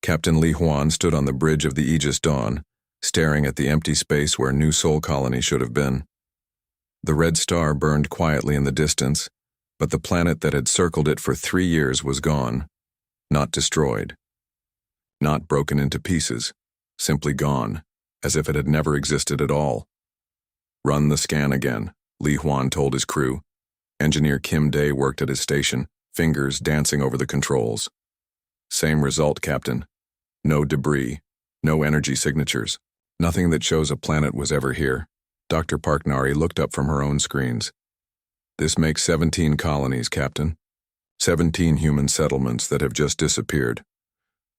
Captain Li Huan stood on the bridge of the Aegis Dawn, staring at the empty space where New Sol Colony should have been. The red star burned quietly in the distance, but the planet that had circled it for 3 years was gone, not destroyed. Not broken into pieces, simply gone, as if it had never existed at all. "Run the scan again," Li Huan told his crew. Engineer Kim Day worked at his station, fingers dancing over the controls. "Same result, Captain. No debris, no energy signatures, nothing that shows a planet was ever here." Dr. Parknari looked up from her own screens. "This makes 17 colonies, Captain. 17 human settlements that have just disappeared."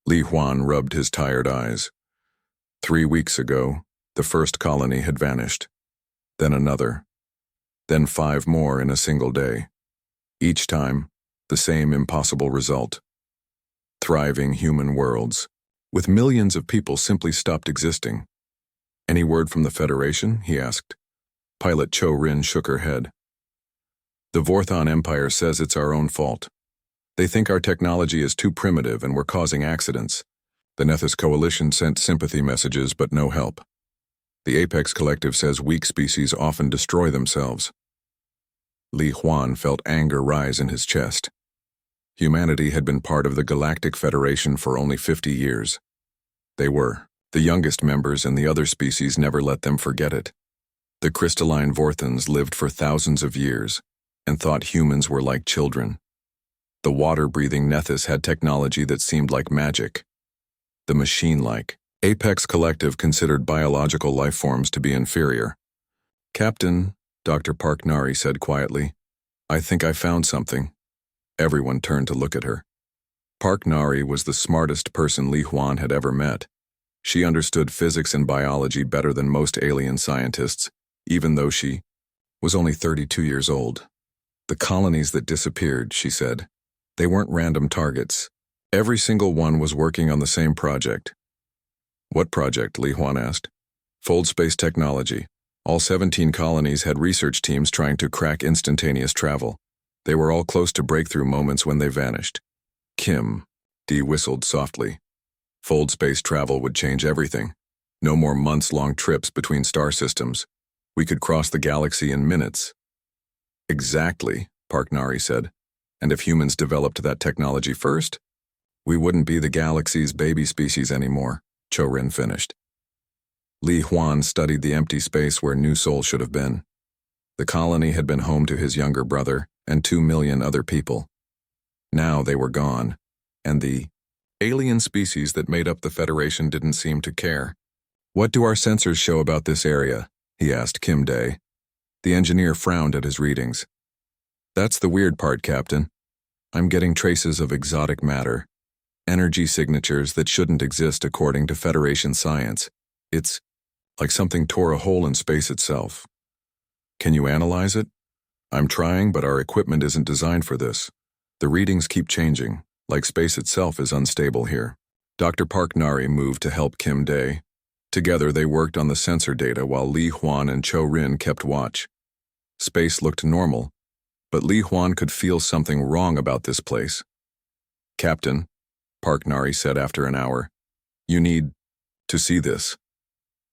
Li Huan rubbed his tired eyes. 3 weeks ago, the first colony had vanished. Then another. Then 5 more in a single day. Each time, the same impossible result. Thriving human worlds, with millions of people simply stopped existing. "Any word from the Federation?" he asked. Pilot Cho Rin shook her head. "The Vorthon Empire says it's our own fault. They think our technology is too primitive and we're causing accidents. The Nethys Coalition sent sympathy messages, but no help. The Apex Collective says weak species often destroy themselves." Li Huan felt anger rise in his chest. Humanity had been part of the Galactic Federation for only 50 years. They were. The youngest members and the other species never let them forget it. The crystalline Vorthons lived for thousands of years and thought humans were like children. The water-breathing Nethys had technology that seemed like magic. The machine-like. Apex Collective considered biological life forms to be inferior. "Captain," Dr. Parknari said quietly, "I think I found something." Everyone turned to look at her. Parknari was the smartest person Li Huan had ever met. She understood physics and biology better than most alien scientists, even though she was only 32 years old. "The colonies that disappeared," she said. "They weren't random targets. Every single one was working on the same project." "What project?" Li Huan asked. "Fold space technology. All 17 colonies had research teams trying to crack instantaneous travel. They were all close to breakthrough moments when they vanished." Kim D whistled softly. Fold space travel would change everything. No more months-long trips between star systems. We could cross the galaxy in minutes. "Exactly," Parknari said. "And if humans developed that technology first, we wouldn't be the galaxy's baby species anymore," Cho Rin finished. Li Huan studied the empty space where New Sol should have been. The colony had been home to his younger brother and 2 million other people. Now they were gone, and the alien species that made up the Federation didn't seem to care. "What do our sensors show about this area?" he asked Kim Day. The engineer frowned at his readings. "That's the weird part, Captain. I'm getting traces of exotic matter. Energy signatures that shouldn't exist according to Federation science. It's like something tore a hole in space itself." "Can you analyze it?" "I'm trying, but our equipment isn't designed for this. The readings keep changing, like space itself is unstable here." Dr. Parknari moved to help Kim Day. Together they worked on the sensor data while Li Huan and Cho Rin kept watch. Space looked normal, but Li Huan could feel something wrong about this place. "Captain," Parknari said after an hour, "you need to see this."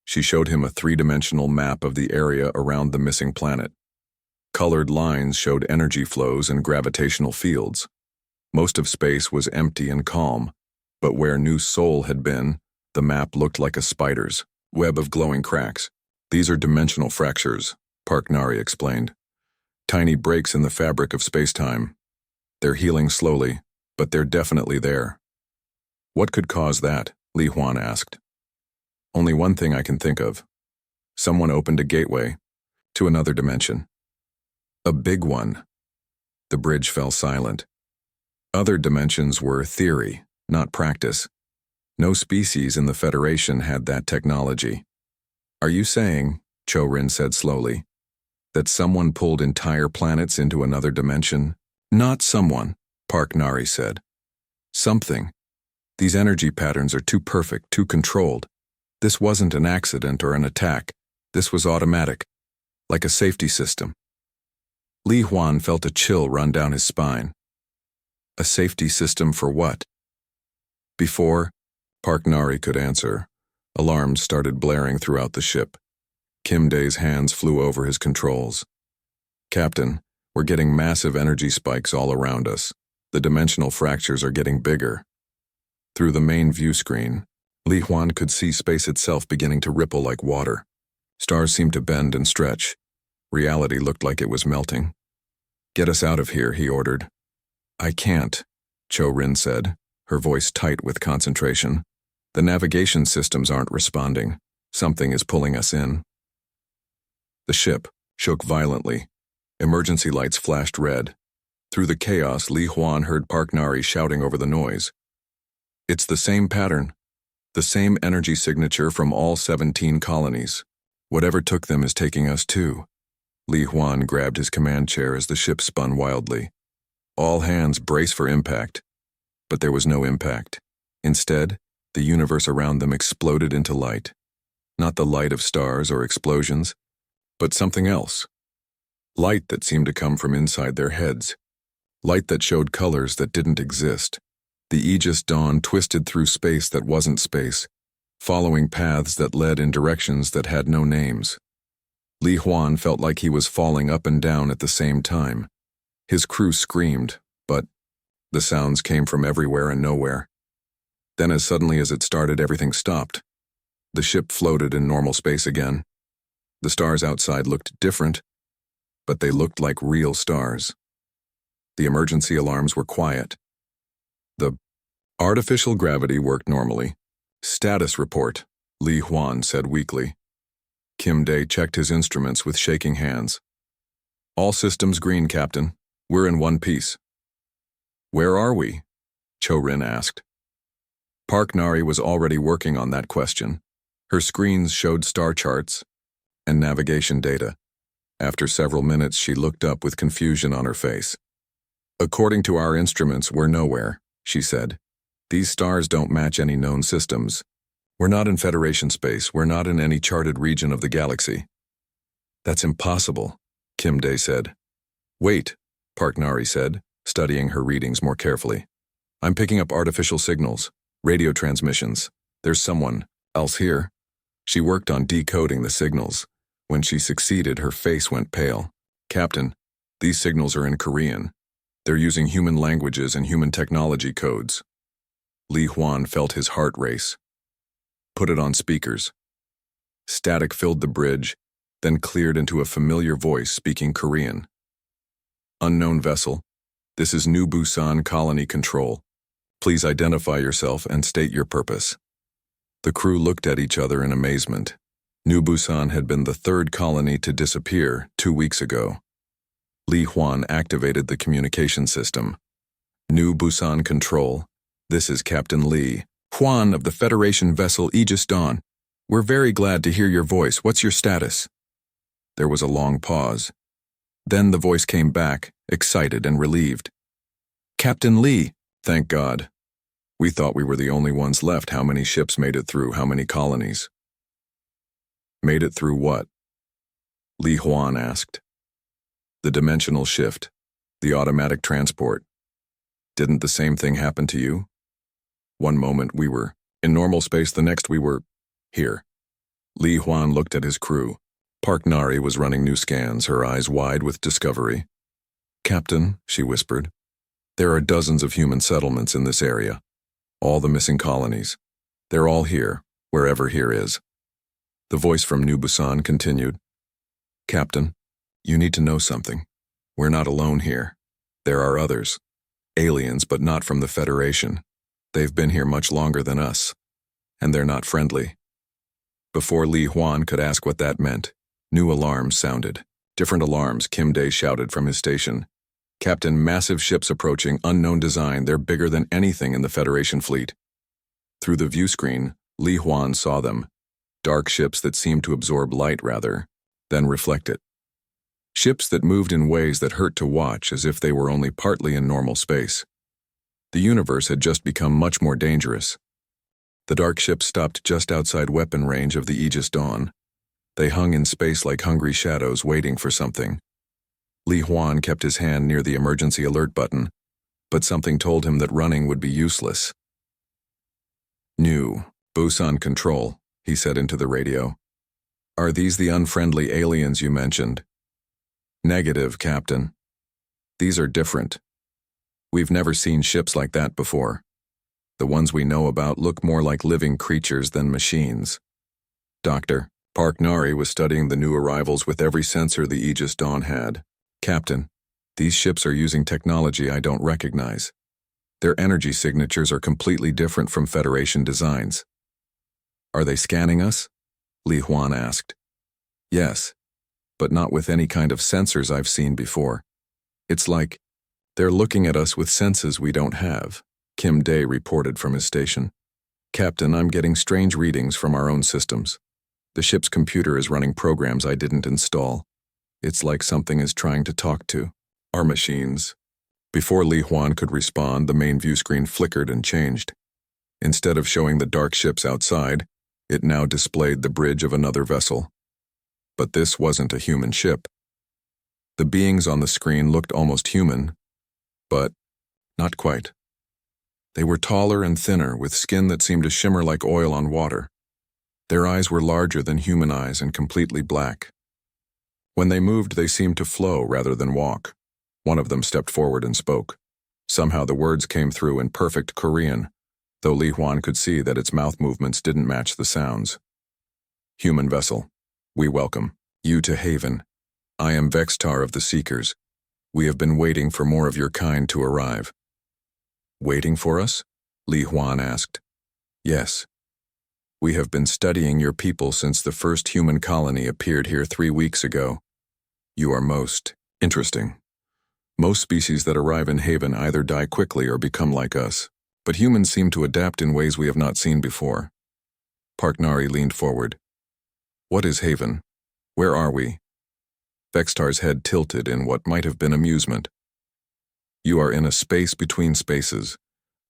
She showed him a 3-dimensional map of the area around the missing planet. Colored lines showed energy flows and gravitational fields. Most of space was empty and calm, but where New Sol had been, the map looked like a spider's web of glowing cracks. "These are dimensional fractures," Parknari explained. "Tiny breaks in the fabric of space-time. They're healing slowly, but they're definitely there." "What could cause that?" Li Huan asked. "Only one thing I can think of. Someone opened a gateway to another dimension. A big one." The bridge fell silent. Other dimensions were theory, not practice. No species in the Federation had that technology. "Are you saying," Cho Rin said slowly, "that someone pulled entire planets into another dimension?" "Not someone," Parknari said. "Something. These energy patterns are too perfect, too controlled. This wasn't an accident or an attack. This was automatic, like a safety system." Li Huan felt a chill run down his spine. A safety system for what? Before, Park Nari could answer. Alarms started blaring throughout the ship. Kim Dae's hands flew over his controls. Captain, we're getting massive energy spikes all around us. The dimensional fractures are getting bigger. Through the main view screen, Li Huan could see space itself beginning to ripple like water. Stars seemed to bend and stretch. Reality looked like it was melting. Get us out of here, he ordered. I can't, Cho Rin said, her voice tight with concentration. The navigation systems aren't responding. Something is pulling us in. The ship shook violently. Emergency lights flashed red. Through the chaos, Li Huan heard Park Nari shouting over the noise. It's the same pattern. The same energy signature from all 17 colonies. Whatever took them is taking us too. Li Huan grabbed his command chair as the ship spun wildly. All hands brace for impact. But there was no impact. Instead, the universe around them exploded into light. Not the light of stars or explosions, but something else. Light that seemed to come from inside their heads. Light that showed colors that didn't exist. The Aegis Dawn twisted through space that wasn't space, following paths that led in directions that had no names. Li Huan felt like he was falling up and down at the same time. His crew screamed, but the sounds came from everywhere and nowhere. Then as suddenly as it started, everything stopped. The ship floated in normal space again. The stars outside looked different, but they looked like real stars. The emergency alarms were quiet. The artificial gravity worked normally. Status report, Li Huan said weakly. Kim Dae checked his instruments with shaking hands. All systems green, Captain. We're in one piece. Where are we? Cho Rin asked. Park Nari was already working on that question. Her screens showed star charts and navigation data. After several minutes, she looked up with confusion on her face. According to our instruments, we're nowhere, she said. These stars don't match any known systems. We're not in Federation space. We're not in any charted region of the galaxy. That's impossible, Kim Dae said. Wait, Park Nari said, studying her readings more carefully. I'm picking up artificial signals, radio transmissions. There's someone else here. She worked on decoding the signals. When she succeeded, her face went pale. Captain, these signals are in Korean. They're using human languages and human technology codes. Li Huan felt his heart race. Put it on speakers. Static filled the bridge, then cleared into a familiar voice speaking Korean. Unknown vessel, this is New Busan Colony Control. Please identify yourself and state your purpose. The crew looked at each other in amazement. New Busan had been the third colony to disappear 2 weeks ago. Li Huan activated the communication system. New Busan Control, this is Captain Li Huan of the Federation vessel Aegis Dawn. We're very glad to hear your voice. What's your status? There was a long pause. Then the voice came back, excited and relieved. Captain Li, thank God. We thought we were the only ones left. How many ships made it through? How many colonies? Made it through what? Li Huan asked. The dimensional shift, the automatic transport. Didn't the same thing happen to you? One moment we were in normal space, the next we were here. Li Huan looked at his crew. Park Nari was running new scans, her eyes wide with discovery. Captain, she whispered, there are dozens of human settlements in this area. All the missing colonies. They're all here, wherever here is. The voice from New Busan continued. Captain, you need to know something. We're not alone here. There are others. Aliens, but not from the Federation. They've been here much longer than us. And they're not friendly. Before Li Huan could ask what that meant, new alarms sounded. Different alarms, Kim Dae shouted from his station. Captain, massive ships approaching, unknown design. They're bigger than anything in the Federation fleet. Through the view screen, Li Huan saw them. Dark ships that seemed to absorb light, rather, then reflect it. Ships that moved in ways that hurt to watch, as if they were only partly in normal space. The universe had just become much more dangerous. The dark ships stopped just outside weapon range of the Aegis Dawn. They hung in space like hungry shadows waiting for something. Li Huan kept his hand near the emergency alert button, but something told him that running would be useless. New. Busan Control, he said into the radio. Are these the unfriendly aliens you mentioned? Negative, Captain. These are different. We've never seen ships like that before. The ones we know about look more like living creatures than machines. Doctor, Park Nari was studying the new arrivals with every sensor the Aegis Dawn had. Captain, these ships are using technology I don't recognize. Their energy signatures are completely different from Federation designs. Are they scanning us? Li Huan asked. Yes, but not with any kind of sensors I've seen before. It's like they're looking at us with senses we don't have, Kim Day reported from his station. Captain, I'm getting strange readings from our own systems. The ship's computer is running programs I didn't install. It's like something is trying to talk to our machines. Before Li Huan could respond, the main view screen flickered and changed. Instead of showing the dark ships outside, it now displayed the bridge of another vessel. But this wasn't a human ship. The beings on the screen looked almost human, but not quite. They were taller and thinner, with skin that seemed to shimmer like oil on water. Their eyes were larger than human eyes and completely black. When they moved, they seemed to flow rather than walk. One of them stepped forward and spoke. Somehow the words came through in perfect Korean, though Li Huan could see that its mouth movements didn't match the sounds. Human vessel, we welcome you to Haven. I am Vextar of the Seekers. We have been waiting for more of your kind to arrive. Waiting for us? Li Huan asked. Yes. We have been studying your people since the first human colony appeared here 3 weeks ago. You are most interesting. Most species that arrive in Haven either die quickly or become like us, but humans seem to adapt in ways we have not seen before. Park Nari leaned forward. What is Haven? Where are we? Vextar's head tilted in what might have been amusement. You are in a space between spaces,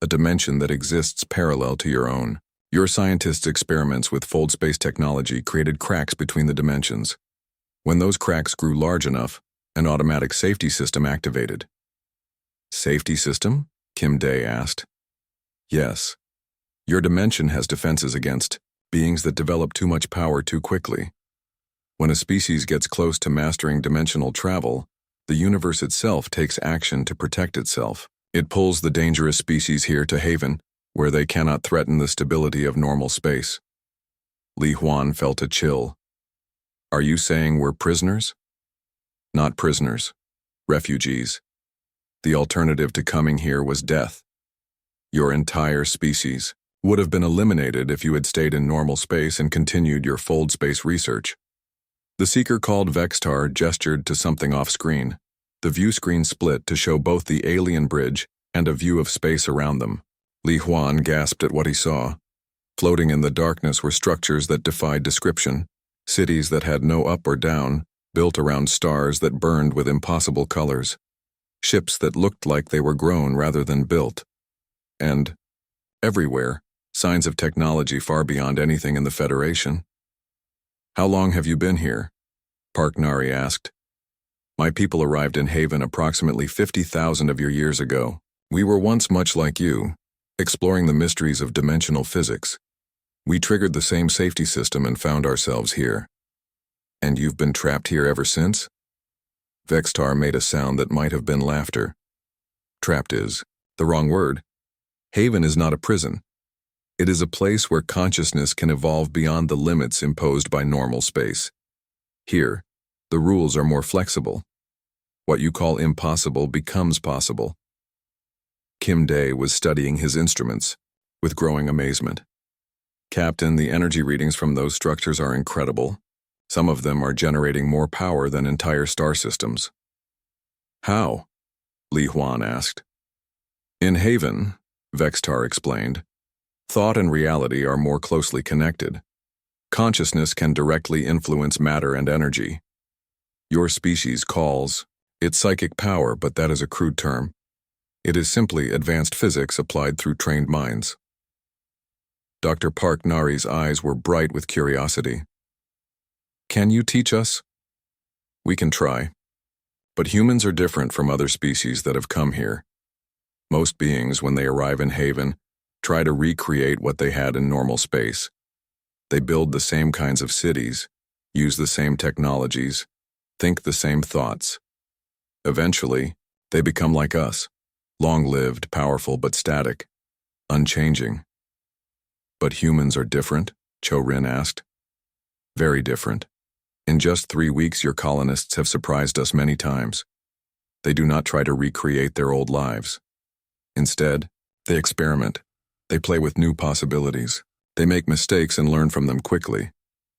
a dimension that exists parallel to your own. Your scientists' experiments with fold space technology created cracks between the dimensions. When those cracks grew large enough, an automatic safety system activated. Safety system? Kim Day asked. Yes. Your dimension has defenses against beings that develop too much power too quickly. When a species gets close to mastering dimensional travel, the universe itself takes action to protect itself. It pulls the dangerous species here to Haven, where they cannot threaten the stability of normal space. Li Huan felt a chill. Are you saying we're prisoners? Not prisoners. Refugees. The alternative to coming here was death. Your entire species would have been eliminated if you had stayed in normal space and continued your fold space research. The seeker called Vextar gestured to something off-screen. The view screen split to show both the alien bridge and a view of space around them. Li Huan gasped at what he saw. Floating in the darkness were structures that defied description, cities that had no up or down, built around stars that burned with impossible colors, ships that looked like they were grown rather than built, and, everywhere, signs of technology far beyond anything in the Federation. How long have you been here? Park Nari asked. My people arrived in Haven approximately 50,000 of your years ago. We were once much like you, exploring the mysteries of dimensional physics. We triggered the same safety system and found ourselves here. And you've been trapped here ever since? Vextar made a sound that might have been laughter. Trapped is the wrong word. Haven is not a prison. It is a place where consciousness can evolve beyond the limits imposed by normal space. Here, the rules are more flexible. What you call impossible becomes possible. Kim Day was studying his instruments with growing amazement. Captain, the energy readings from those structures are incredible. Some of them are generating more power than entire star systems. How? Li Huan asked. In Haven, Vextar explained, thought and reality are more closely connected. Consciousness can directly influence matter and energy. Your species calls it psychic power, but that is a crude term. It is simply advanced physics applied through trained minds. Dr. Park Nari's eyes were bright with curiosity. Can you teach us? We can try. But humans are different from other species that have come here. Most beings, when they arrive in Haven, try to recreate what they had in normal space. They build the same kinds of cities, use the same technologies, think the same thoughts. Eventually, they become like us, long-lived, powerful but static, unchanging. But humans are different? Cho-Rin asked. Very different. In just 3 weeks, your colonists have surprised us many times. They do not try to recreate their old lives. Instead, they experiment. They play with new possibilities. They make mistakes and learn from them quickly.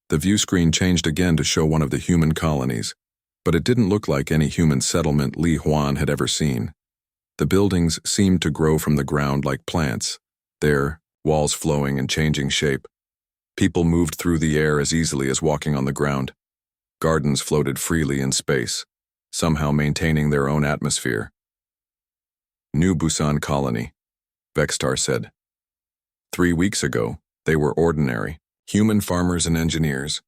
The view screen changed again to show one of the human colonies, but it didn't look like any human settlement Li Huan had ever seen. The buildings seemed to grow from the ground like plants, their walls flowing and changing shape. People moved through the air as easily as walking on the ground. Gardens floated freely in space, somehow maintaining their own atmosphere. New Busan Colony, Vextar said. 3 weeks ago, they were ordinary, human farmers and engineers.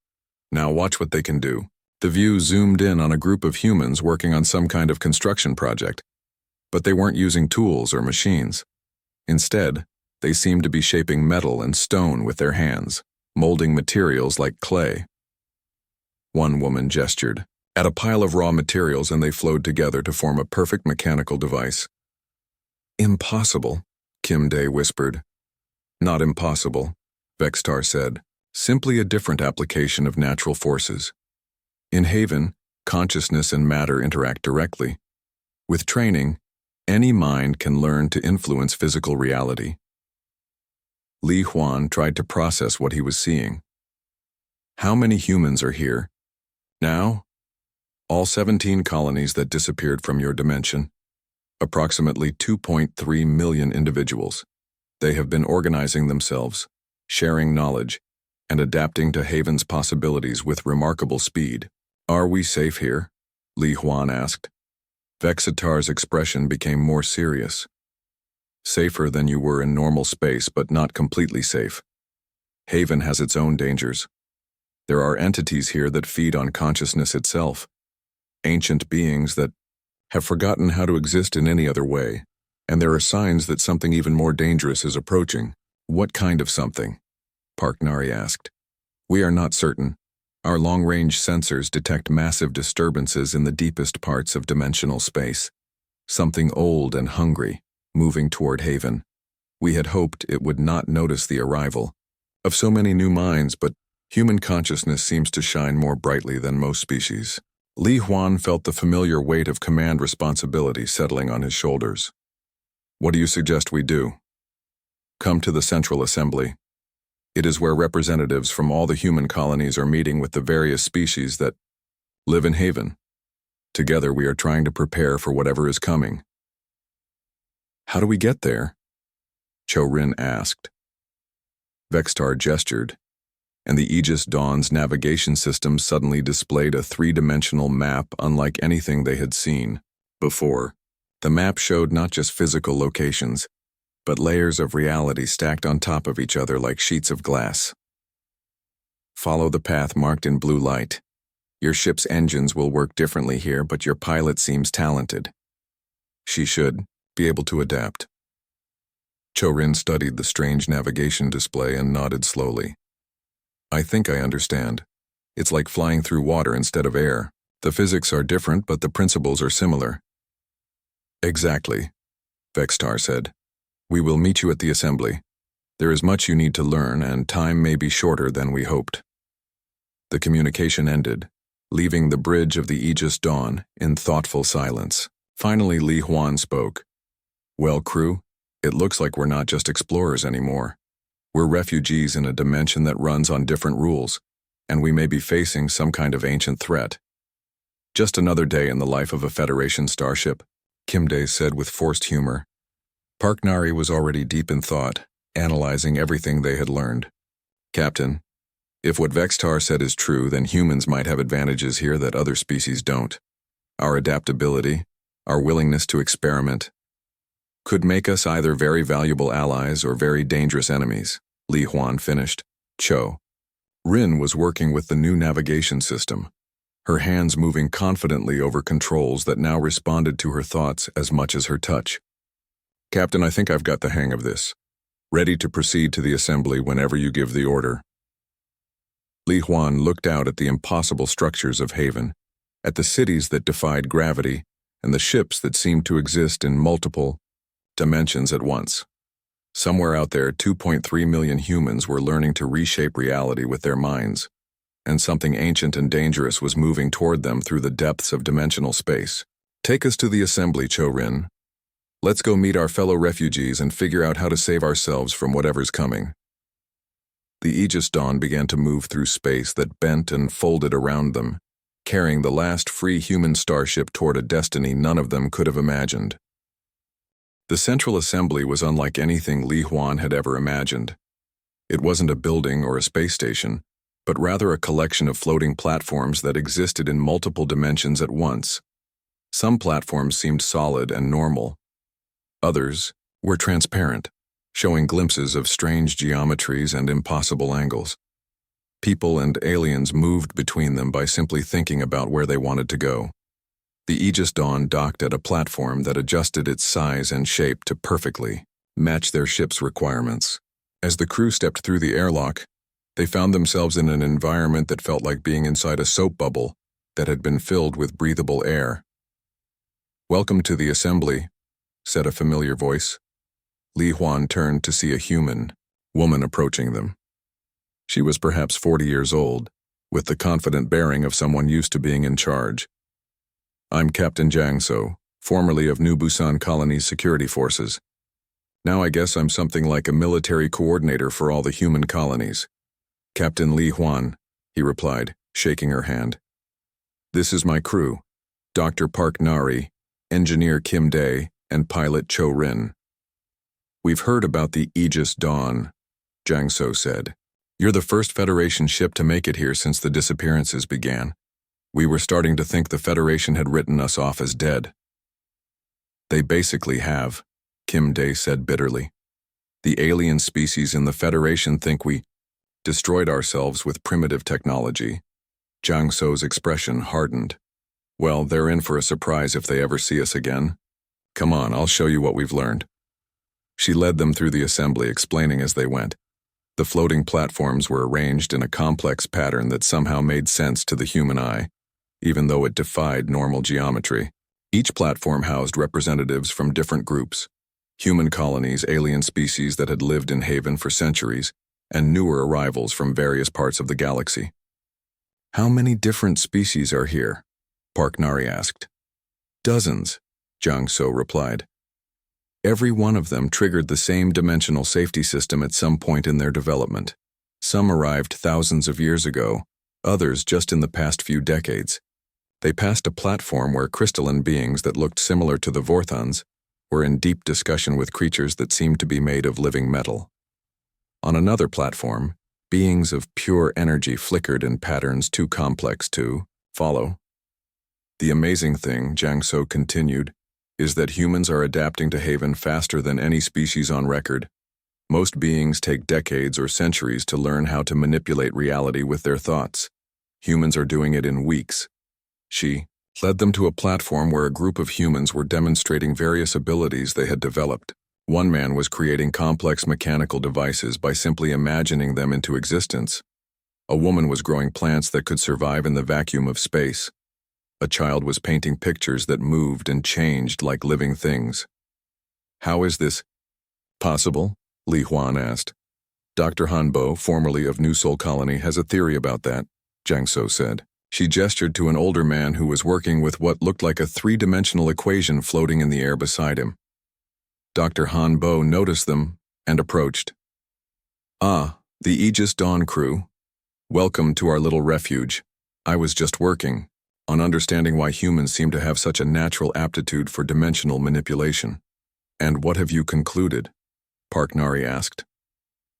Now watch what they can do. The view zoomed in on a group of humans working on some kind of construction project, but they weren't using tools or machines. Instead, they seemed to be shaping metal and stone with their hands, molding materials like clay. One woman gestured at a pile of raw materials, and they flowed together to form a perfect mechanical device. Impossible, Kim Dae whispered. Not impossible, Vextar said, simply a different application of natural forces. In Haven, consciousness and matter interact directly. With training, any mind can learn to influence physical reality. Li Huan tried to process what he was seeing. How many humans are here? Now? All 17 colonies that disappeared from your dimension. Approximately 2.3 million individuals. They have been organizing themselves, sharing knowledge, and adapting to Haven's possibilities with remarkable speed. Are we safe here? Li Huan asked. Vexitar's expression became more serious. Safer than you were in normal space, but not completely safe. Haven has its own dangers. There are entities here that feed on consciousness itself. Ancient beings that have forgotten how to exist in any other way, and there are signs that something even more dangerous is approaching. What kind of something? Parknari asked. We are not certain. Our long-range sensors detect massive disturbances in the deepest parts of dimensional space. Something old and hungry, moving toward Haven. We had hoped it would not notice the arrival of so many new minds, but human consciousness seems to shine more brightly than most species. Li Huan felt the familiar weight of command responsibility settling on his shoulders. What do you suggest we do? Come to the Central Assembly. It is where representatives from all the human colonies are meeting with the various species that live in Haven. Together we are trying to prepare for whatever is coming. How do we get there? Cho-Rin asked. Vextar gestured, and the Aegis Dawn's navigation system suddenly displayed a 3-dimensional map unlike anything they had seen before. The map showed not just physical locations, but layers of reality stacked on top of each other like sheets of glass. Follow the path marked in blue light. Your ship's engines will work differently here, but your pilot seems talented. She should be able to adapt. Cho-Rin studied the strange navigation display and nodded slowly. I think I understand. It's like flying through water instead of air. The physics are different, but the principles are similar. Exactly, Vextar said. We will meet you at the assembly. There is much you need to learn, and time may be shorter than we hoped. The communication ended, leaving the bridge of the Aegis Dawn in thoughtful silence. Finally, Li Huan spoke. Well, crew, it looks like we're not just explorers anymore. We're refugees in a dimension that runs on different rules, and we may be facing some kind of ancient threat. Just another day in the life of a Federation starship, Kim Dae said with forced humor. Parknari was already deep in thought, analyzing everything they had learned. Captain, if what Vextar said is true, then humans might have advantages here that other species don't. Our adaptability, our willingness to experiment, could make us either very valuable allies or very dangerous enemies, Li Huan finished. Rin was working with the new navigation system, her hands moving confidently over controls that now responded to her thoughts as much as her touch. Captain, I think I've got the hang of this. ready to proceed to the assembly whenever you give the order. Li Huan looked out at the impossible structures of Haven, at the cities that defied gravity, and the ships that seemed to exist in multiple dimensions at once. Somewhere out there, 2.3 million humans were learning to reshape reality with their minds, and something ancient and dangerous was moving toward them through the depths of dimensional space. Take us to the assembly, Cho-Rin. Let's go meet our fellow refugees and figure out how to save ourselves from whatever's coming. The Aegis Dawn began to move through space that bent and folded around them, carrying the last free human starship toward a destiny none of them could have imagined. The central assembly was unlike anything Li Huan had ever imagined. It wasn't a building or a space station, but rather a collection of floating platforms that existed in multiple dimensions at once. Some platforms seemed solid and normal. Others were transparent, showing glimpses of strange geometries and impossible angles. People and aliens moved between them by simply thinking about where they wanted to go. The Aegis Dawn docked at a platform that adjusted its size and shape to perfectly match their ship's requirements. As the crew stepped through the airlock, they found themselves in an environment that felt like being inside a soap bubble that had been filled with breathable air. "Welcome to the assembly," said a familiar voice. Li Huan turned to see a human woman approaching them. She was perhaps 40 years old, with the confident bearing of someone used to being in charge. "I'm Captain Jiang So, formerly of New Busan Colony's security forces. Now I guess I'm something like a military coordinator for all the human colonies." "Captain Li Huan," he replied, shaking her hand. "This is my crew, Dr. Park Nari, Engineer Kim Dae, and Pilot Cho-Rin." "We've heard about the Aegis Dawn," Jiang So said. "You're the first Federation ship to make it here since the disappearances began. We were starting to think the Federation had written us off as dead." "They basically have," Kim Dae said bitterly. "The alien species in the Federation think we destroyed ourselves with primitive technology." Jiang So's expression hardened. "Well, they're in for a surprise if they ever see us again. Come on, I'll show you what we've learned." She led them through the assembly, explaining as they went. The floating platforms were arranged in a complex pattern that somehow made sense to the human eye, even though it defied normal geometry. Each platform housed representatives from different groups: human colonies, alien species that had lived in Haven for centuries, and newer arrivals from various parts of the galaxy. "How many different species are here?" Park Nari asked. "Dozens," Jiang So replied. "Every one of them triggered the same dimensional safety system at some point in their development. Some arrived thousands of years ago, others just in the past few decades. They passed a platform where crystalline beings that looked similar to the Vorthons were in deep discussion with creatures that seemed to be made of living metal. On another platform, beings of pure energy flickered in patterns too complex to follow. The amazing thing," Jiang So continued, "is that humans are adapting to Haven faster than any species on record. Most beings take decades or centuries to learn how to manipulate reality with their thoughts. Humans are doing it in weeks." She led them to a platform where a group of humans were demonstrating various abilities they had developed. One man was creating complex mechanical devices by simply imagining them into existence. A woman was growing plants that could survive in the vacuum of space. A child was painting pictures that moved and changed like living things. "How is this possible?" Li Huan asked. "Dr. Hanbo, formerly of New Sol Colony, has a theory about that," Jiang So said. She gestured to an older man who was working with what looked like a three-dimensional equation floating in the air beside him. Dr. Hanbo noticed them and approached. "Ah, the Aegis Dawn crew. Welcome to our little refuge. I was just working on understanding why humans seem to have such a natural aptitude for dimensional manipulation." "And what have you concluded?" Park Nari asked.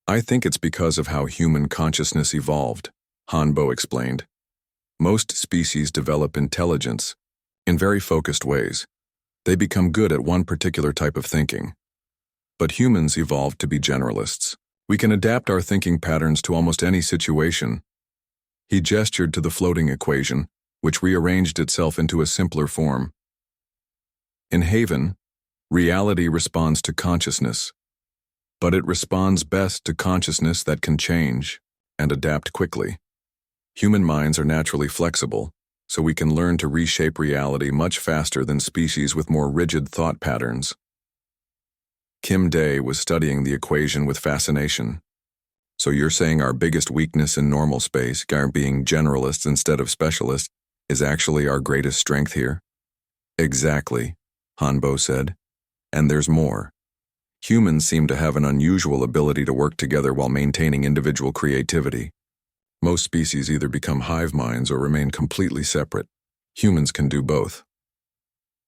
"I think it's because of how human consciousness evolved," Hanbo explained. "Most species develop intelligence in very focused ways. They become good at one particular type of thinking. But humans evolved to be generalists. We can adapt our thinking patterns to almost any situation." He gestured to the floating equation, which rearranged itself into a simpler form. "In Haven, reality responds to consciousness. but it responds best to consciousness that can change and adapt quickly. Human minds are naturally flexible, so we can learn to reshape reality much faster than species with more rigid thought patterns. Kim Day was studying the equation with fascination. So you're saying our biggest weakness in normal space, being generalists instead of specialists, is actually our greatest strength here? Exactly, Hanbo said. And there's more. Humans seem to have an unusual ability to work together while maintaining individual creativity. Most species either become hive minds or remain completely separate. Humans can do both.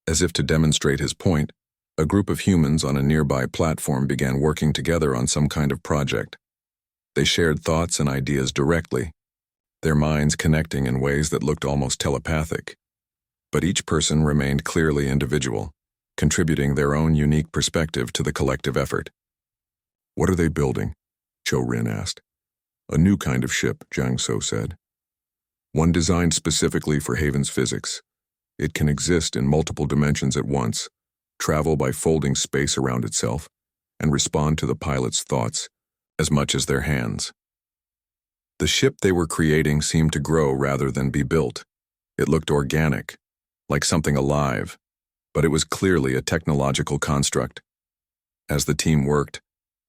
As if to demonstrate his point, a group of humans on a nearby platform began working together on some kind of project. They shared thoughts and ideas directly, their minds connecting in ways that looked almost telepathic. But each person remained clearly individual, contributing their own unique perspective to the collective effort. What are they building? Cho Rin asked. A new kind of ship, Jiang So said. One designed specifically for Haven's physics. It can exist in multiple dimensions at once, travel by folding space around itself, and respond to the pilot's thoughts as much as their hands. The ship they were creating seemed to grow rather than be built. It looked organic, like something alive, but it was clearly a technological construct. As the team worked,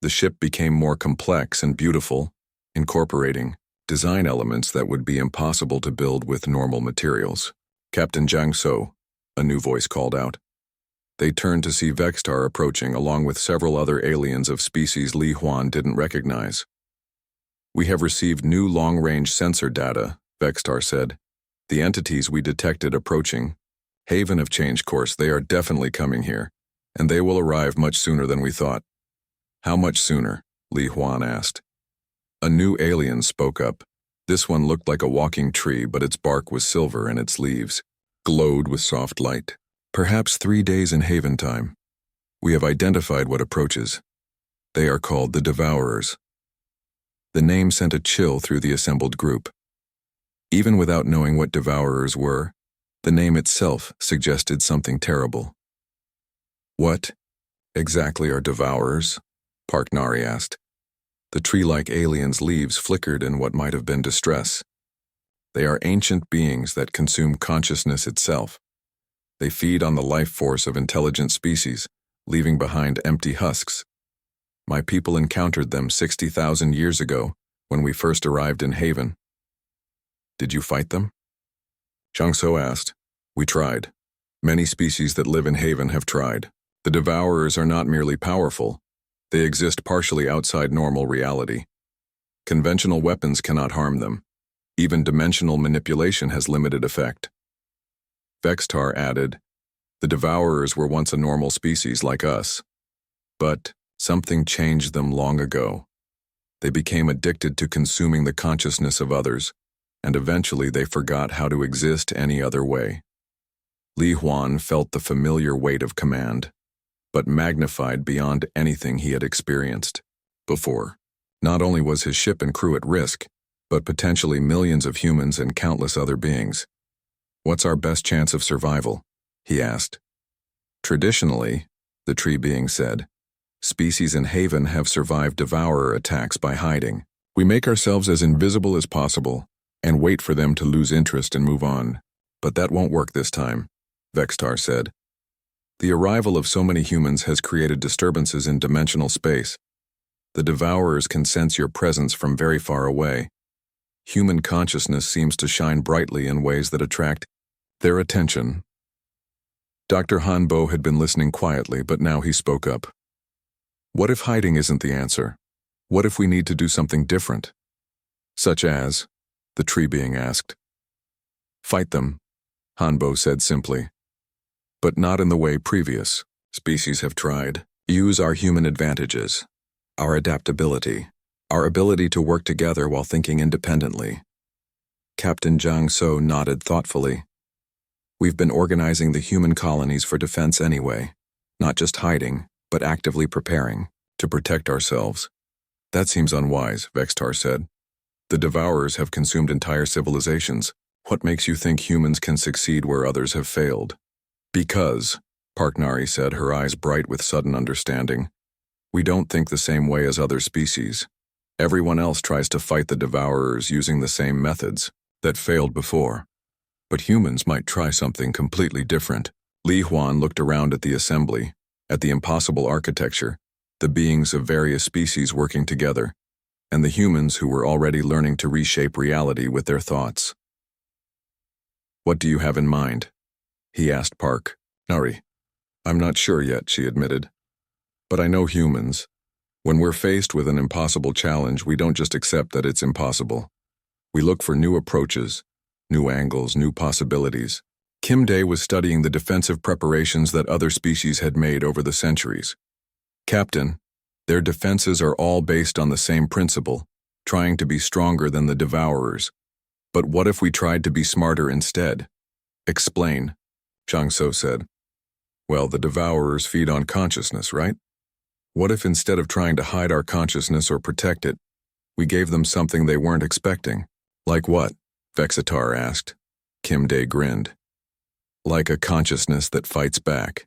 the ship became more complex and beautiful, incorporating design elements that would be impossible to build with normal materials. Captain Jiang So, a new voice called out. They turned to see Vextar approaching along with several other aliens of species Li Huan didn't recognize. We have received new long-range sensor data, Vextar said. The entities we detected approaching Haven have changed course. They are definitely coming here, and they will arrive much sooner than we thought. How much sooner? Li Huan asked. A new alien spoke up. This one looked like a walking tree, but its bark was silver and its leaves glowed with soft light. Perhaps 3 days in Haven time. We have identified what approaches. They are called the Devourers. The name sent a chill through the assembled group. Even without knowing what Devourers were, the name itself suggested something terrible. What exactly are Devourers? Park Nari asked. The tree-like alien's leaves flickered in what might have been distress. They are ancient beings that consume consciousness itself. They feed on the life force of intelligent species, leaving behind empty husks. My people encountered them 60,000 years ago when we first arrived in Haven. Did you fight them? Jiang So asked. We tried. Many species that live in Haven have tried. The Devourers are not merely powerful. They exist partially outside normal reality. Conventional weapons cannot harm them. Even dimensional manipulation has limited effect. Vextar added, the Devourers were once a normal species like us. But something changed them long ago. They became addicted to consuming the consciousness of others, and eventually they forgot how to exist any other way. Li Huan felt the familiar weight of command, but magnified beyond anything he had experienced before. Not only was his ship and crew at risk, but potentially millions of humans and countless other beings. What's our best chance of survival? He asked. Traditionally, the tree being said, species in Haven have survived Devourer attacks by hiding. We make ourselves as invisible as possible and wait for them to lose interest and move on. But that won't work this time, Vextar said. The arrival of so many humans has created disturbances in dimensional space. The Devourers can sense your presence from very far away. Human consciousness seems to shine brightly in ways that attract their attention. Dr. Hanbo had been listening quietly, but now he spoke up. What if hiding isn't the answer? What if we need to do something different? Such as, the tree being asked. Fight them, Hanbo said simply. But not in the way previous species have tried. Use our human advantages, our adaptability, our ability to work together while thinking independently. Captain Jiang So nodded thoughtfully. We've been organizing the human colonies for defense anyway, not just hiding, but actively preparing to protect ourselves. That seems unwise, Vextar said. The Devourers have consumed entire civilizations. What makes you think humans can succeed where others have failed? Because, Park Nari said, her eyes bright with sudden understanding, We don't think the same way as other species. Everyone else tries to fight the devourers using the same methods that failed before. But humans might try something completely different. Li Huan looked around at the assembly, at the impossible architecture, the beings of various species working together, and the humans who were already learning to reshape reality with their thoughts. "What do you have in mind?" he asked Park. "Nari, I'm not sure yet," she admitted. "But I know humans. When we're faced with an impossible challenge, we don't just accept that it's impossible. We look for new approaches, new angles, new possibilities." Kim Dae was studying the defensive preparations that other species had made over the centuries. "Captain, their defenses are all based on the same principle, trying to be stronger than the devourers. But what if we tried to be smarter instead?" "Explain," Zhang So said. "Well, the devourers feed on consciousness, right? What if instead of trying to hide our consciousness or protect it, we gave them something they weren't expecting?" "Like what?" Vexitar asked. Kim Dae grinned. "Like a consciousness that fights back.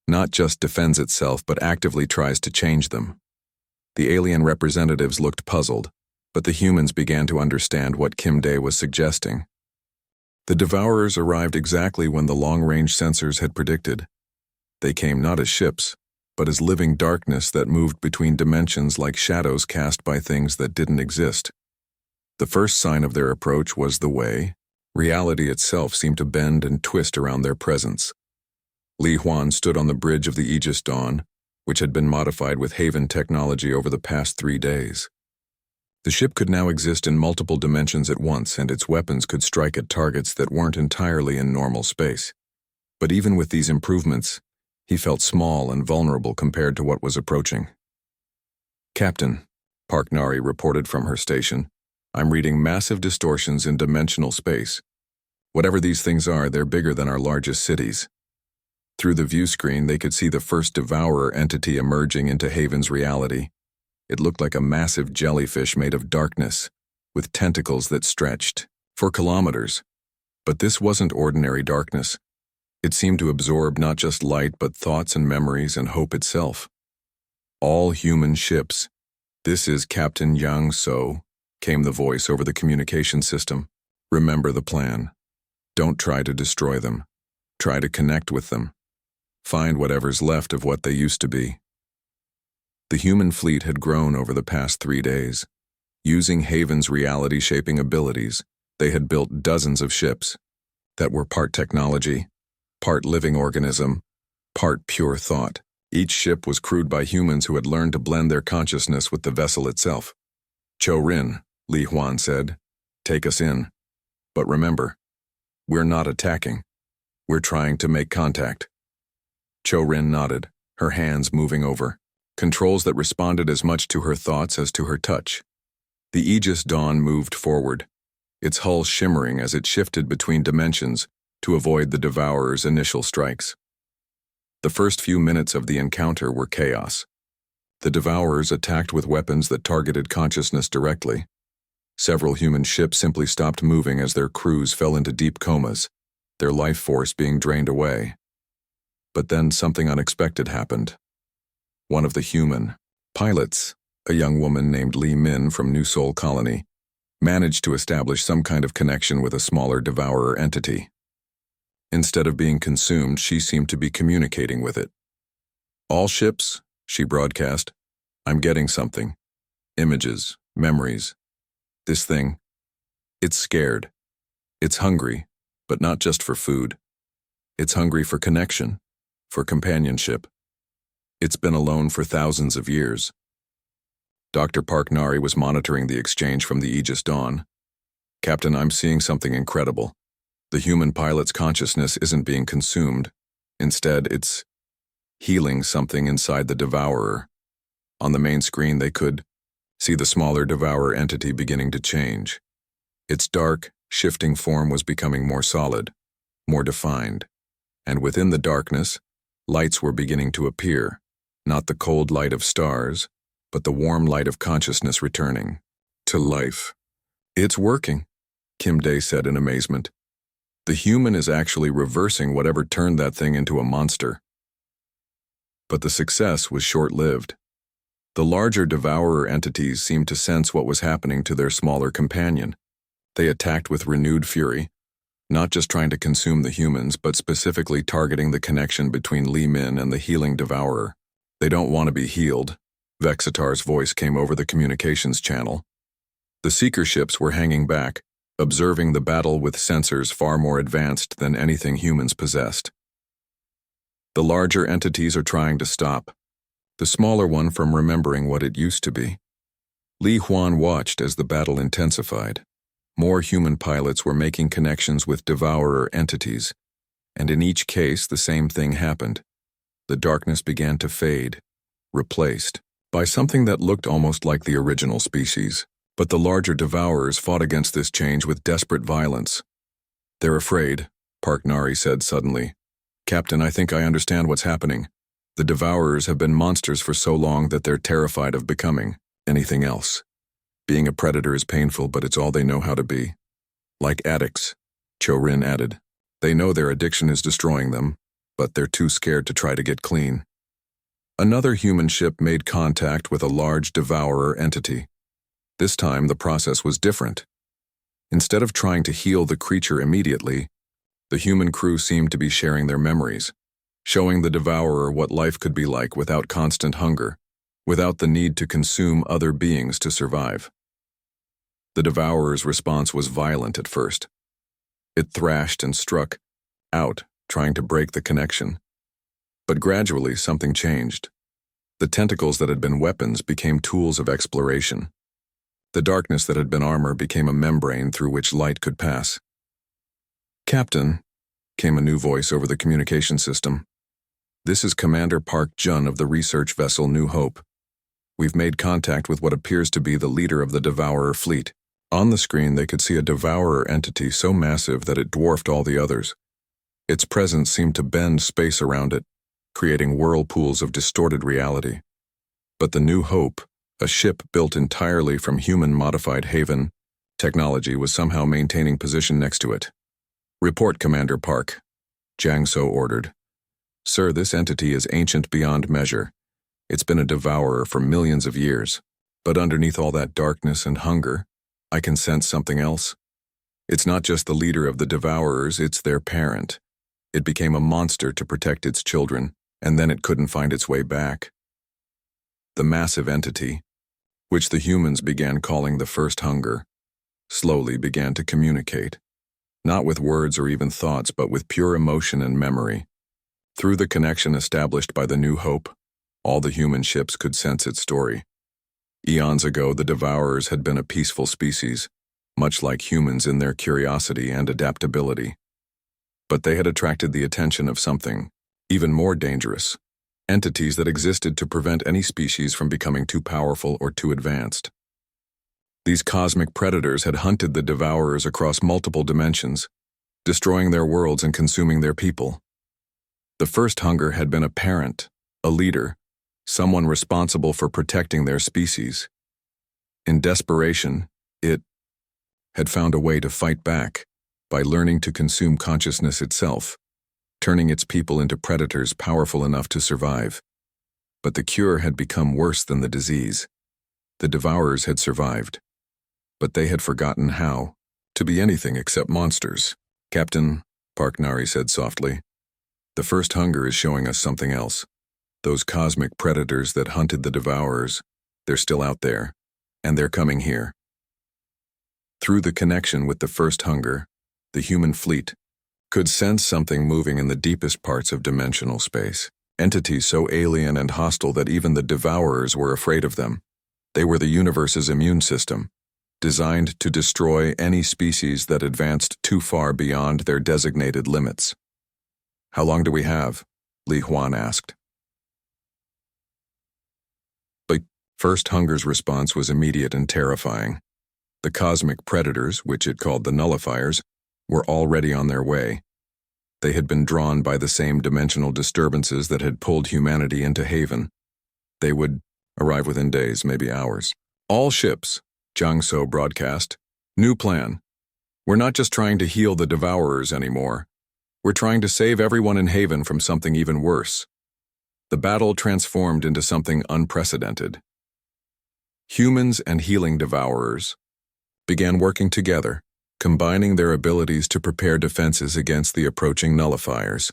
Not just defends itself, but actively tries to change them." The alien representatives looked puzzled, but the humans began to understand what Kim Dae was suggesting. The devourers arrived exactly when the long-range sensors had predicted. They came not as ships, but as living darkness that moved between dimensions like shadows cast by things that didn't exist. The first sign of their approach was the way reality itself seemed to bend and twist around their presence. Li Huan stood on the bridge of the Aegis Dawn, which had been modified with Haven technology over the past 3 days. The ship could now exist in multiple dimensions at once, and its weapons could strike at targets that weren't entirely in normal space. But even with these improvements, he felt small and vulnerable compared to what was approaching. "Captain," Park Nari reported from her station, "I'm reading massive distortions in dimensional space. Whatever these things are, they're bigger than our largest cities." Through the view screen, they could see the first devourer entity emerging into Haven's reality. It looked like a massive jellyfish made of darkness, with tentacles that stretched for kilometers. But this wasn't ordinary darkness. It seemed to absorb not just light, but thoughts and memories and hope itself. "All human ships. This is Captain Yang So," came the voice over the communication system. "Remember the plan. Don't try to destroy them. Try to connect with them. Find whatever's left of what they used to be." The human fleet had grown over the past 3 days. Using Haven's reality-shaping abilities, they had built dozens of ships that were part technology, part living organism, part pure thought. Each ship was crewed by humans who had learned to blend their consciousness with the vessel itself. "Cho Rin," Li Huan said, "take us in. But remember, we're not attacking. We're trying to make contact." Cho Rin nodded, her hands moving over, controls that responded as much to her thoughts as to her touch. The Aegis Dawn moved forward, its hull shimmering as it shifted between dimensions to avoid the Devourer's initial strikes. The first few minutes of the encounter were chaos. The Devourers attacked with weapons that targeted consciousness directly. Several human ships simply stopped moving as their crews fell into deep comas, their life force being drained away. But then something unexpected happened. One of the human pilots, a young woman named Li Min from New Sol Colony, managed to establish some kind of connection with a smaller devourer entity. Instead of being consumed, she seemed to be communicating with it. "All ships," she broadcast, "I'm getting something. Images, memories. This thing, it's scared. It's hungry, but not just for food. It's hungry for connection, for companionship. It's been alone for thousands of years." Dr. Park Nari was monitoring the exchange from the Aegis Dawn. "Captain, I'm seeing something incredible. The human pilot's consciousness isn't being consumed. Instead, it's healing something inside the devourer." On the main screen, they could see the smaller devourer entity beginning to change. Its dark, shifting form was becoming more solid, more defined. And within the darkness, lights were beginning to appear, not the cold light of stars, but the warm light of consciousness returning to life. "It's working," Kim Dae said in amazement. "The human is actually reversing whatever turned that thing into a monster." But the success was short-lived. The larger devourer entities seemed to sense what was happening to their smaller companion. They attacked with renewed fury, not just trying to consume the humans, but specifically targeting the connection between Li Min and the healing devourer. They don't want to be healed. Vexitar's voice came over the communications channel. The seeker ships were hanging back, observing the battle with sensors far more advanced than anything humans possessed. The larger entities are trying to stop the smaller one from remembering what it used to be. Li Huan watched as the battle intensified. More human pilots were making connections with devourer entities, and in each case the same thing happened. The darkness began to fade, replaced by something that looked almost like the original species. But the larger devourers fought against this change with desperate violence. "They're afraid," Park Nari said suddenly. "Captain, I think I understand what's happening. The devourers have been monsters for so long that they're terrified of becoming anything else. Being a predator is painful, but it's all they know how to be. Like addicts," Chorin added. "They know their addiction is destroying them, but they're too scared to try to get clean." Another human ship made contact with a large devourer entity. This time, the process was different. Instead of trying to heal the creature immediately, the human crew seemed to be sharing their memories, showing the devourer what life could be like without constant hunger, without the need to consume other beings to survive. The devourer's response was violent at first. It thrashed and struck out, trying to break the connection. But gradually, something changed. The tentacles that had been weapons became tools of exploration. The darkness that had been armor became a membrane through which light could pass. "Captain," came a new voice over the communication system. "This is Commander Park Jun of the research vessel New Hope. We've made contact with what appears to be the leader of the Devourer fleet." On the screen, they could see a Devourer entity so massive that it dwarfed all the others. Its presence seemed to bend space around it, creating whirlpools of distorted reality. But the New Hope, a ship built entirely from human-modified Haven technology, was somehow maintaining position next to it. "Report, Commander Park," Jiang So ordered. "Sir, this entity is ancient beyond measure. It's been a devourer for millions of years. But underneath all that darkness and hunger, I can sense something else. It's not just the leader of the devourers, it's their parent. It became a monster to protect its children, and then it couldn't find its way back. The massive entity, which the humans began calling the First Hunger, slowly began to communicate, not with words or even thoughts, but with pure emotion and memory. Through the connection established by the New Hope, all the human ships could sense its story. Eons ago, the Devourers had been a peaceful species, much like humans in their curiosity and adaptability. But they had attracted the attention of something even more dangerous. Entities that existed to prevent any species from becoming too powerful or too advanced. These cosmic predators had hunted the devourers across multiple dimensions, destroying their worlds and consuming their people. The First Hunger had been a parent, a leader, someone responsible for protecting their species. In desperation, it had found a way to fight back by learning to consume consciousness itself, turning its people into predators powerful enough to survive. But the cure had become worse than the disease. The devourers had survived, but they had forgotten how to be anything except monsters. "Captain," Park Nari said softly, "the First Hunger is showing us something else. Those cosmic predators that hunted the devourers, they're still out there, and they're coming here." Through the connection with the First Hunger, the human fleet could sense something moving in the deepest parts of dimensional space. Entities so alien and hostile that even the devourers were afraid of them. They were the universe's immune system, designed to destroy any species that advanced too far beyond their designated limits. "How long do we have?" Li Huan asked. But First Hunger's response was immediate and terrifying. The cosmic predators, which it called the nullifiers, were already on their way. They had been drawn by the same dimensional disturbances that had pulled humanity into Haven. They would arrive within days, maybe hours. "All ships," Jiang So broadcast. "New plan. We're not just trying to heal the devourers anymore. We're trying to save everyone in Haven from something even worse." The battle transformed into something unprecedented. Humans and healing devourers began working together, combining their abilities to prepare defenses against the approaching nullifiers.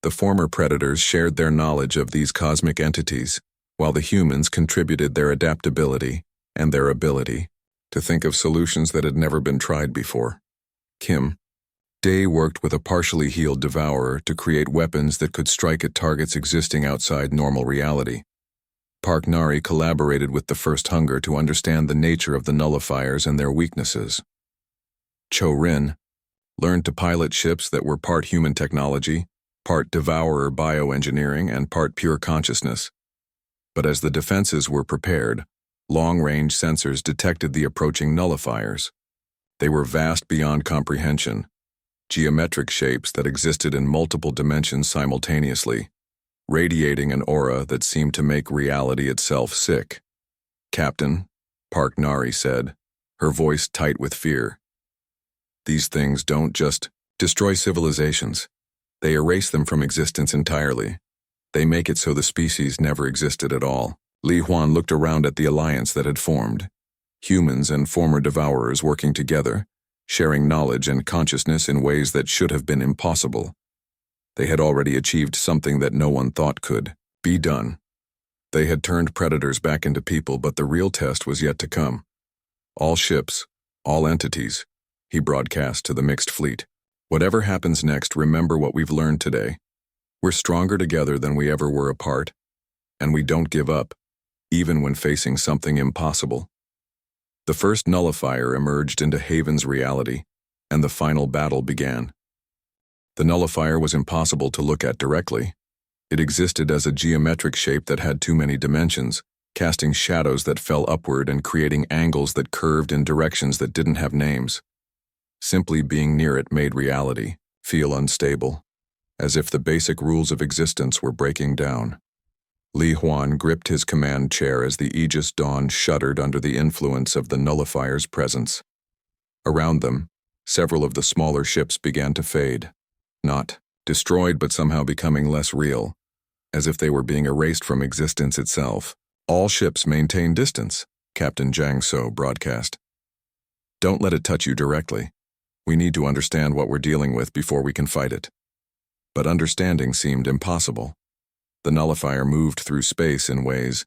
The former predators shared their knowledge of these cosmic entities, while the humans contributed their adaptability and their ability to think of solutions that had never been tried before. Kim Day worked with a partially healed devourer to create weapons that could strike at targets existing outside normal reality. Park Nari collaborated with the First Hunger to understand the nature of the nullifiers and their weaknesses. Cho Rin learned to pilot ships that were part human technology, part devourer bioengineering, and part pure consciousness. But as the defenses were prepared, long-range sensors detected the approaching nullifiers. They were vast beyond comprehension, geometric shapes that existed in multiple dimensions simultaneously, radiating an aura that seemed to make reality itself sick. "Captain," Park Nari said, her voice tight with fear. "These things don't just destroy civilizations. They erase them from existence entirely. They make it so the species never existed at all." Li Huan looked around at the alliance that had formed. Humans and former devourers working together, sharing knowledge and consciousness in ways that should have been impossible. They had already achieved something that no one thought could be done. They had turned predators back into people, but the real test was yet to come. "All ships, all entities," he broadcast to the mixed fleet. "Whatever happens next, remember what we've learned today. We're stronger together than we ever were apart, and we don't give up, even when facing something impossible." The first nullifier emerged into Haven's reality, and the final battle began. The nullifier was impossible to look at directly. It existed as a geometric shape that had too many dimensions, casting shadows that fell upward and creating angles that curved in directions that didn't have names. Simply being near it made reality feel unstable, as if the basic rules of existence were breaking down. Li Huan gripped his command chair as the Aegis Dawn shuddered under the influence of the nullifier's presence. Around them, several of the smaller ships began to fade. Not destroyed, but somehow becoming less real, as if they were being erased from existence itself. "All ships maintain distance," Captain Jiang So broadcast. "Don't let it touch you directly. We need to understand what we're dealing with before we can fight it." But understanding seemed impossible. The nullifier moved through space in ways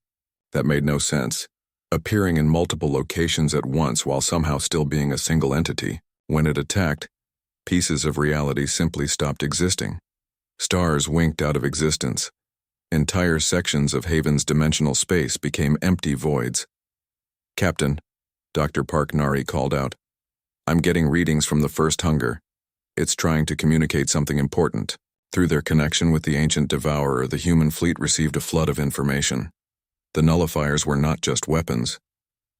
that made no sense, appearing in multiple locations at once while somehow still being a single entity. When it attacked, pieces of reality simply stopped existing. Stars winked out of existence. Entire sections of Haven's dimensional space became empty voids. "Captain," Dr. Park Nari called out, "I'm getting readings from the First Hunger. It's trying to communicate something important." Through their connection with the ancient devourer, the human fleet received a flood of information. The nullifiers were not just weapons.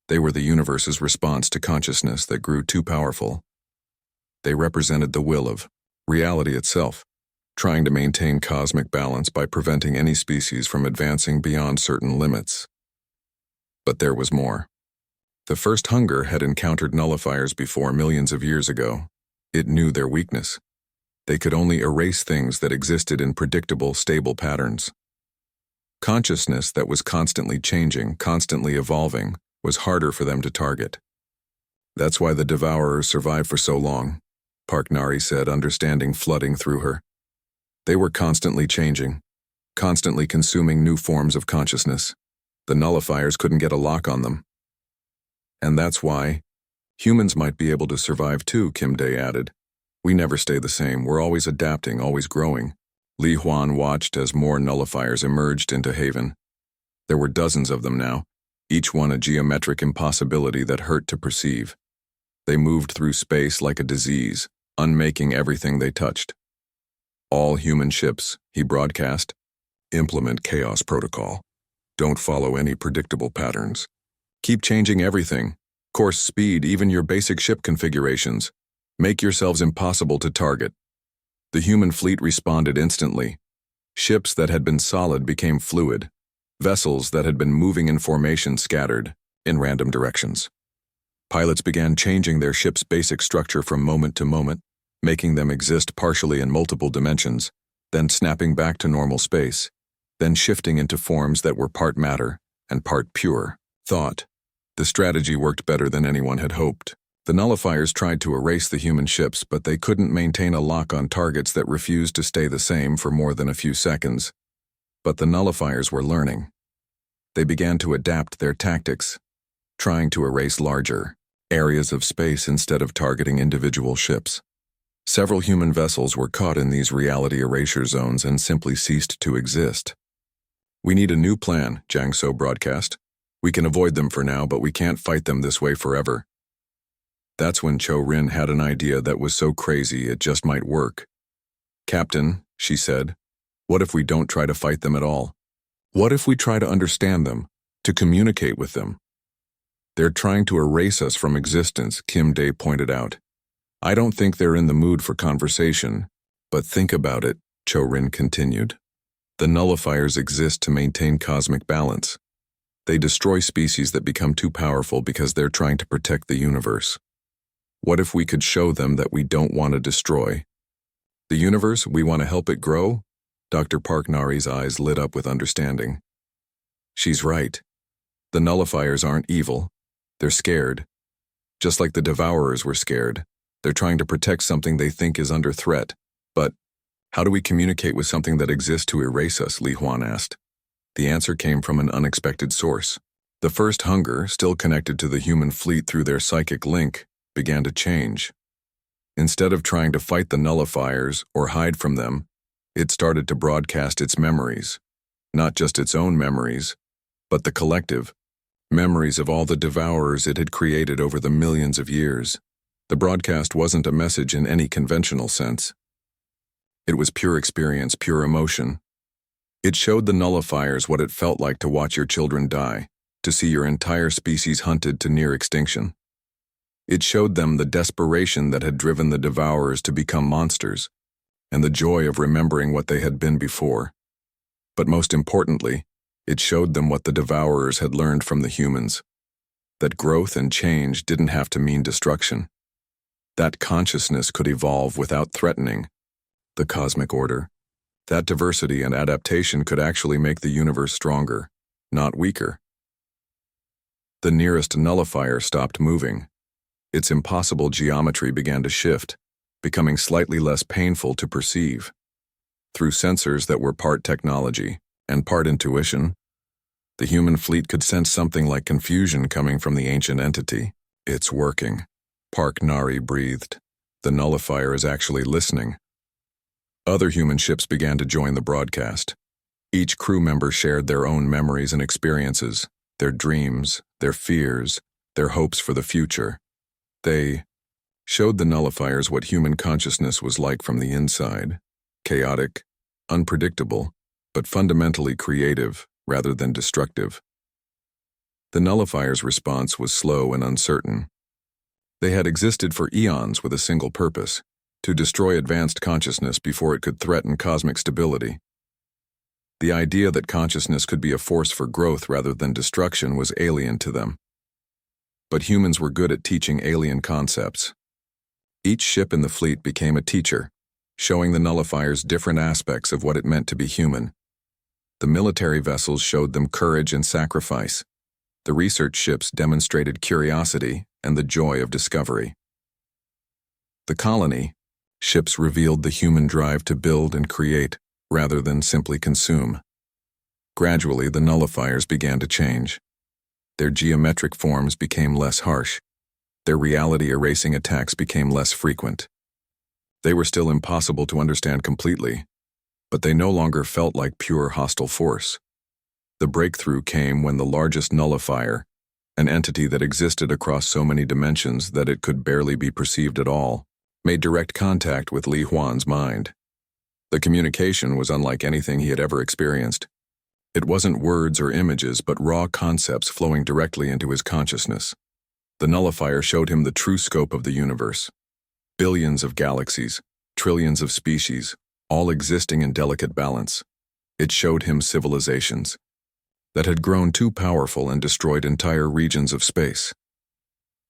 They were the universe's response to consciousness that grew too powerful. They represented the will of reality itself, trying to maintain cosmic balance by preventing any species from advancing beyond certain limits. But there was more. The First Hunger had encountered nullifiers before millions of years ago. It knew their weakness. They could only erase things that existed in predictable, stable patterns. Consciousness that was constantly changing, constantly evolving, was harder for them to target. "That's why the devourers survived for so long," Park Nari said, understanding flooding through her. "They were constantly changing, constantly consuming new forms of consciousness. The nullifiers couldn't get a lock on them. And that's why humans might be able to survive too," Kim Day added. "We never stay the same. We're always adapting, always growing." Li Huan watched as more nullifiers emerged into Haven. There were dozens of them now, each one a geometric impossibility that hurt to perceive. They moved through space like a disease, unmaking everything they touched. "All human ships," he broadcast, "implement chaos protocol. Don't follow any predictable patterns. Keep changing everything. Course, speed, even your basic ship configurations. Make yourselves impossible to target." The human fleet responded instantly. Ships that had been solid became fluid. Vessels that had been moving in formation scattered in random directions. Pilots began changing their ship's basic structure from moment to moment, making them exist partially in multiple dimensions, then snapping back to normal space, then shifting into forms that were part matter and part pure. Thought. The strategy worked better than anyone had hoped. The nullifiers tried to erase the human ships, but they couldn't maintain a lock on targets that refused to stay the same for more than a few seconds. But the nullifiers were learning. They began to adapt their tactics, trying to erase larger areas of space instead of targeting individual ships. Several human vessels were caught in these reality erasure zones and simply ceased to exist. "We need a new plan," Jiang So broadcast. "We can avoid them for now, but we can't fight them this way forever." That's when Cho Rin had an idea that was so crazy it just might work. "Captain," she said, "what if we don't try to fight them at all? What if we try to understand them, to communicate with them?" "They're trying to erase us from existence," Kim Day pointed out. "I don't think they're in the mood for conversation, but think about it," Cho Rin continued. "The nullifiers exist to maintain cosmic balance. They destroy species that become too powerful because they're trying to protect the universe. What if we could show them that we don't want to destroy the universe, we want to help it grow?" Dr. Park Nari's eyes lit up with understanding. "She's right. The nullifiers aren't evil. They're scared. Just like the devourers were scared. They're trying to protect something they think is under threat. But how do we communicate with something that exists to erase us?" Li Huan asked. The answer came from an unexpected source. The first hunger, still connected to the human fleet through their psychic link, began to change. Instead of trying to fight the nullifiers or hide from them, it started to broadcast its memories. Not just its own memories, but the collective memories of all the devourers it had created over the millions of years. The broadcast wasn't a message in any conventional sense. It was pure experience, pure emotion. It showed the nullifiers what it felt like to watch your children die, to see your entire species hunted to near extinction. It showed them the desperation that had driven the devourers to become monsters, and the joy of remembering what they had been before. But most importantly, it showed them what the devourers had learned from the humans, that growth and change didn't have to mean destruction. That consciousness could evolve without threatening the cosmic order. That diversity and adaptation could actually make the universe stronger, not weaker. The nearest nullifier stopped moving. Its impossible geometry began to shift, becoming slightly less painful to perceive. Through sensors that were part technology and part intuition, the human fleet could sense something like confusion coming from the ancient entity. "It's working," Park Nari breathed. "The nullifier is actually listening." Other human ships began to join the broadcast. Each crew member shared their own memories and experiences, their dreams, their fears, their hopes for the future. They showed the nullifiers what human consciousness was like from the inside: chaotic, unpredictable, but fundamentally creative rather than destructive. The nullifiers' response was slow and uncertain. They had existed for eons with a single purpose: to destroy advanced consciousness before it could threaten cosmic stability. The idea that consciousness could be a force for growth rather than destruction was alien to them. But humans were good at teaching alien concepts. Each ship in the fleet became a teacher, showing the nullifiers different aspects of what it meant to be human. The military vessels showed them courage and sacrifice. The research ships demonstrated curiosity and the joy of discovery. The colony ships revealed the human drive to build and create rather than simply consume. Gradually, the nullifiers began to change. Their geometric forms became less harsh. Their reality-erasing attacks became less frequent. They were still impossible to understand completely, but they no longer felt like pure hostile force. The breakthrough came when the largest nullifier, an entity that existed across so many dimensions that it could barely be perceived at all, made direct contact with Li Huan's mind. The communication was unlike anything he had ever experienced. It wasn't words or images, but raw concepts flowing directly into his consciousness. The nullifier showed him the true scope of the universe. Billions of galaxies, trillions of species, all existing in delicate balance. It showed him civilizations that had grown too powerful and destroyed entire regions of space.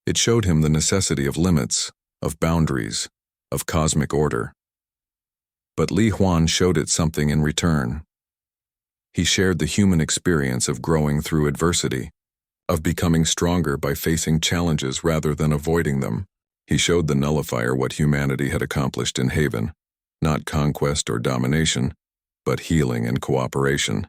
It showed him the necessity of limits, of boundaries, of cosmic order. But Li Huan showed it something in return. He shared the human experience of growing through adversity, of becoming stronger by facing challenges rather than avoiding them. He showed the nullifier what humanity had accomplished in Haven, not conquest or domination, but healing and cooperation.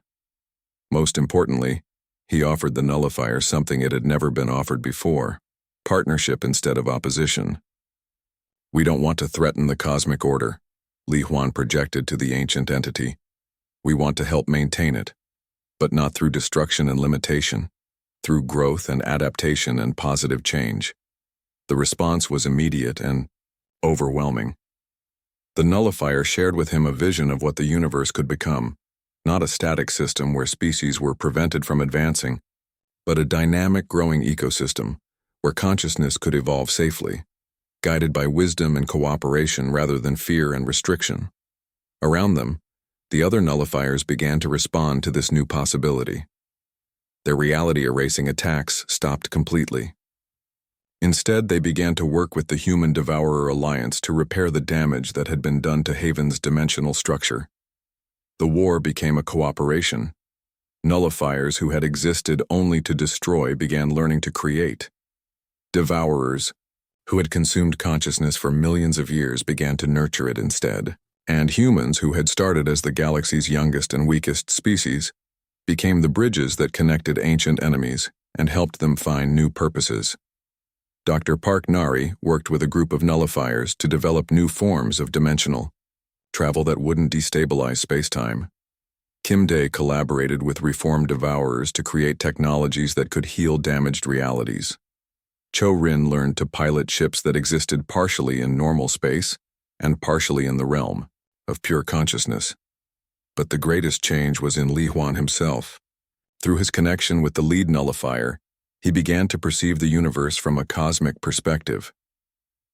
Most importantly, he offered the nullifier something it had never been offered before: partnership instead of opposition. "We don't want to threaten the cosmic order," Li Huan projected to the ancient entity. "We want to help maintain it, but not through destruction and limitation, through growth and adaptation and positive change." The response was immediate and overwhelming. The nullifier shared with him a vision of what the universe could become, not a static system where species were prevented from advancing, but a dynamic growing ecosystem where consciousness could evolve safely, guided by wisdom and cooperation rather than fear and restriction. Around them, the other nullifiers began to respond to this new possibility. Their reality-erasing attacks stopped completely. Instead, they began to work with the Human Devourer Alliance to repair the damage that had been done to Haven's dimensional structure. The war became a cooperation. Nullifiers who had existed only to destroy began learning to create. Devourers, who had consumed consciousness for millions of years, began to nurture it instead. And humans, who had started as the galaxy's youngest and weakest species, became the bridges that connected ancient enemies and helped them find new purposes. Dr. Park Nari worked with a group of nullifiers to develop new forms of dimensional travel that wouldn't destabilize space-time. Kim Day collaborated with reformed devourers to create technologies that could heal damaged realities. Cho Rin learned to pilot ships that existed partially in normal space and partially in the realm of pure consciousness. But the greatest change was in Li Huan himself. Through his connection with the lead nullifier, he began to perceive the universe from a cosmic perspective.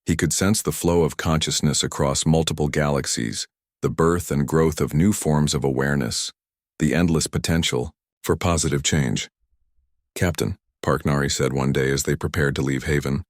He could sense the flow of consciousness across multiple galaxies, the birth and growth of new forms of awareness, the endless potential for positive change. "Captain," Park Nari said one day as they prepared to leave Haven,